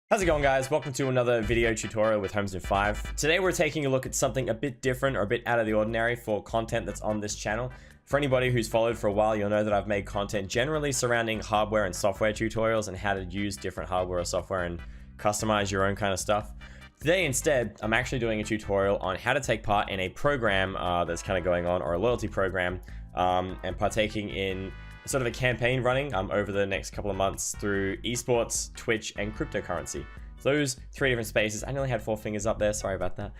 How's it going, guys? Welcome to another video tutorial with Homes in 5. Today we're taking a look at something a bit different or a bit out of the ordinary for content that's on this channel. For anybody who's followed for a while, you'll know that I've made content generally surrounding hardware and software tutorials and how to use different hardware or software and customize your own kind of stuff. Today, instead, I'm actually doing a tutorial on how to take part in a program that's kind of going on, or a loyalty program, and partaking in sort of a campaign running over the next couple of months through esports, Twitch, and cryptocurrency. Those three different spaces. I only had 4 fingers up there, sorry about that.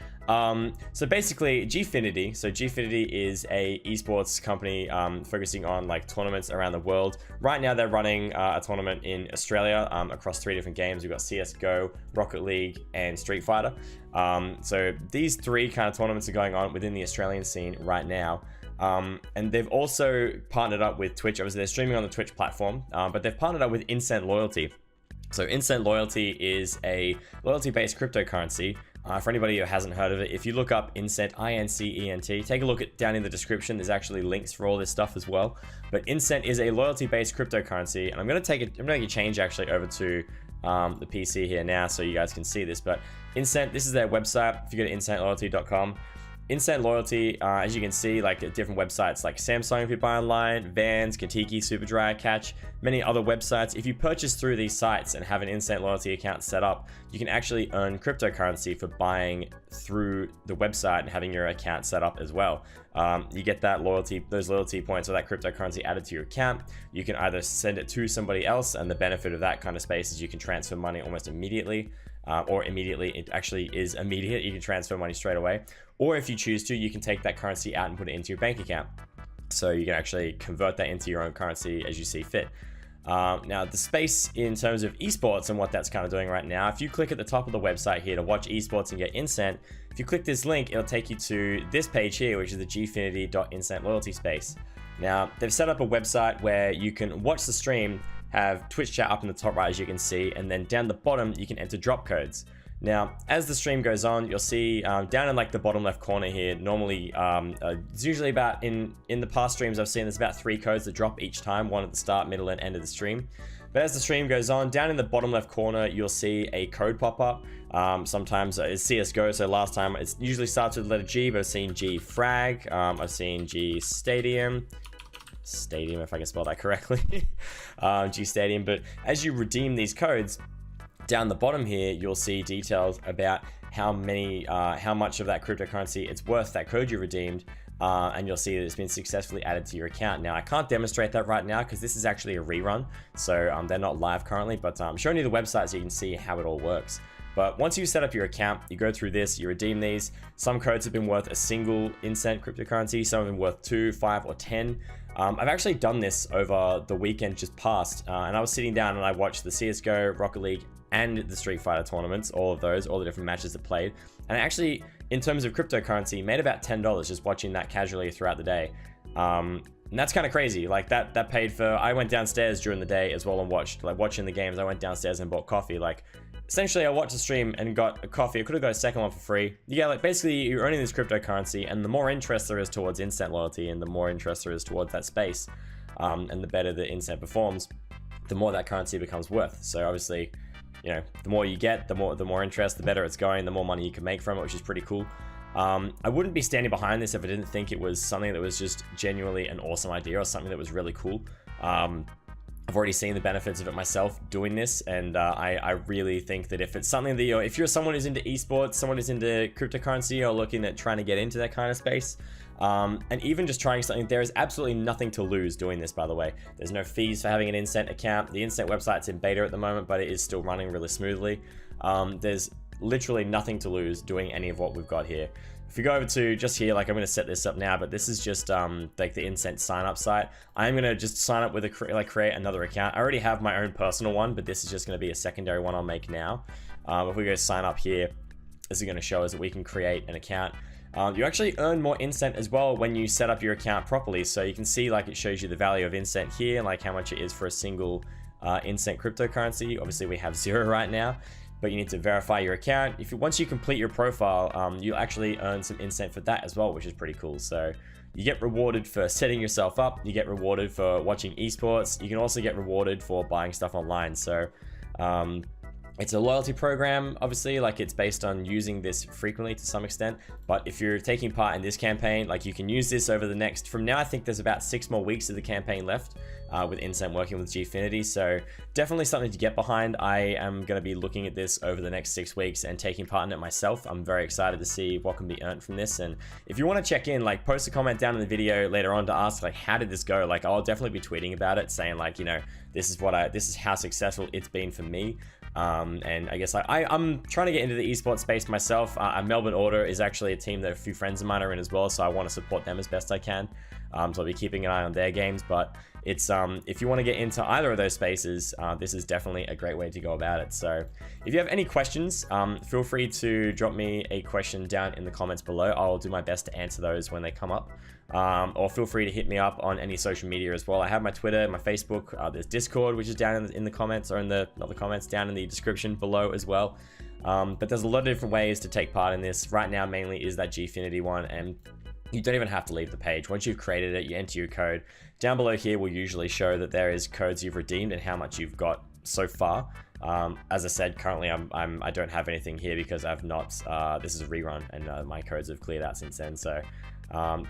So basically, Gfinity. So Gfinity is a esports company focusing on like tournaments around the world. Right now, they're running a tournament in Australia across 3 different games. We've got CS:GO, Rocket League, and Street Fighter. So these 3 kind of tournaments are going on within the Australian scene right now. And they've also partnered up with Twitch. Obviously, they're streaming on the Twitch platform, but they've partnered up with Incent Loyalty. So Incent Loyalty is a loyalty-based cryptocurrency. For anybody who hasn't heard of it, if you look up Incent, I-N-C-E-N-T, take a look at down in the description. There's actually links for all this stuff as well. But Incent is a loyalty-based cryptocurrency, and I'm going to make a change actually over to the PC here now so you guys can see this. But Incent, this is their website. If you go to incentloyalty.com. Incent Loyalty, as you can see, like at different websites like Samsung if you buy online, Vans, Kentucky, Superdry, Catch, many other websites. If you purchase through these sites and have an Incent Loyalty account set up, you can actually earn cryptocurrency for buying through the website and having your account set up as well. You get that those loyalty points or that cryptocurrency added to your account. You can either send it to somebody else, and the benefit of that kind of space is you can transfer money almost immediately. Or immediately, it actually is immediate. You can transfer money straight away. Or if you choose to, you can take that currency out and put it into your bank account. So you can actually convert that into your own currency as you see fit. Now, the space in terms of esports and what that's kind of doing right now, if you click at the top of the website here to watch esports and get Incent, if you click this link, it'll take you to this page here, which is the gfinity.incent loyalty space. Now, they've set up a website where you can watch the stream, have Twitch chat up in the top right as you can see, and then down the bottom you can enter drop codes. Now, as the stream goes on, you'll see down in like the bottom left corner here, normally it's usually about, in the past streams I've seen, there's about 3 codes that drop each time, one at the start, middle, and end of the stream. But as the stream goes on, down in the bottom left corner, you'll see a code pop up. Sometimes it's CSGO, so last time it usually starts with the letter G, but I've seen G Frag, I've seen G Stadium, if I can spell that correctly, G Stadium. But as you redeem these codes, down the bottom here, you'll see details about how much of that cryptocurrency it's worth, that code you redeemed, and you'll see that it's been successfully added to your account. Now, I can't demonstrate that right now because this is actually a rerun, so they're not live currently, but I'm showing you the website so you can see how it all works. But once you set up your account, you go through this, you redeem these. Some codes have been worth a single Incent cryptocurrency, some have been worth 2, 5, or 10. I've actually done this over the weekend just past, and I was sitting down and I watched the CSGO, Rocket League, and the Street Fighter tournaments, all of those, all the different matches that played. And actually, in terms of cryptocurrency, made about $10 just watching that casually throughout the day. And that's kind of crazy. Like that paid for, I went downstairs during the day as well and watched, like watching the games, I went downstairs and bought coffee. Like, essentially, I watched the stream and got a coffee. I could have got a second one for free. Yeah, like basically you're earning this cryptocurrency, and the more interest there is towards Incent Loyalty and the more interest there is towards that space, and the better the Incent performs, the more that currency becomes worth. So obviously, you know, the more you get, the more interest, the better it's going, the more money you can make from it, which is pretty cool. I wouldn't be standing behind this if I didn't think it was something that was just genuinely an awesome idea or something that was really cool. I've already seen the benefits of it myself doing this, and I really think that if it's something that if you're someone who's into esports, someone who's into cryptocurrency, or looking at trying to get into that kind of space, and even just trying something, there is absolutely nothing to lose doing this, by the way. There's no fees for having an Incent account. The Incent website's in beta at the moment, but it is still running really smoothly. There's literally nothing to lose doing any of what we've got here. If you go over to just here, like I'm going to set this up now, but this is just like the Incent sign up site. I'm going to just sign up with create another account. I already have my own personal one, but this is just going to be a secondary one I'll make now. If we go sign up here, this is going to show us that we can create an account. You actually earn more Incent as well when you set up your account properly. So you can see, like, it shows you the value of Incent here, and like how much it is for a single Incent cryptocurrency. Obviously we have 0 right now, but you need to verify your account. Once you complete your profile, you'll actually earn some Incent for that as well, which is pretty cool. So you get rewarded for setting yourself up, you get rewarded for watching esports, you can also get rewarded for buying stuff online. So It's a loyalty program, obviously, like it's based on using this frequently to some extent. But if you're taking part in this campaign, like you can use this over the next, from now, I think there's about 6 more weeks of the campaign left with Incent working with Gfinity. So definitely something to get behind. I am going to be looking at this over the next 6 weeks and taking part in it myself. I'm very excited to see what can be earned from this. And if you want to check in, like post a comment down in the video later on to ask like, how did this go? Like I'll definitely be tweeting about it, saying like, you know, this is how successful it's been for me. And I guess I'm trying to get into the esports space myself. Melbourne Order is actually a team that a few friends of mine are in as well, so I want to support them as best I can. So I'll be keeping an eye on their games, but it's if you want to get into either of those spaces, this is definitely a great way to go about it. So if you have any questions, feel free to drop me a question down in the comments below. I'll do my best to answer those when they come up. Or feel free to hit me up on any social media as well. I have my Twitter, my Facebook, there's Discord, which is down in the comments, or in the, not the comments, down in the description below as well. But there's a lot of different ways to take part in this. Right now, mainly is that Gfinity one, and you don't even have to leave the page. Once you've created it, you enter your code. Down below here will usually show that there is codes you've redeemed and how much you've got so far. As I said, currently I don't have anything here because I've not, this is a rerun, and my codes have cleared out since then. So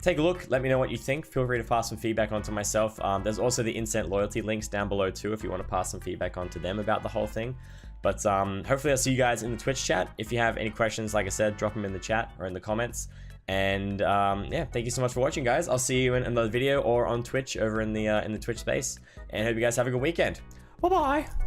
take a look, let me know what you think. Feel free to pass some feedback on to myself. There's also the Incent loyalty links down below too if you want to pass some feedback on to them about the whole thing. But hopefully I'll see you guys in the Twitch chat. If you have any questions, like I said, drop them in the chat or in the comments. And yeah, thank you so much for watching, guys. I'll see you in another video or on Twitch over in the Twitch space, and hope you guys have a good weekend. Bye bye.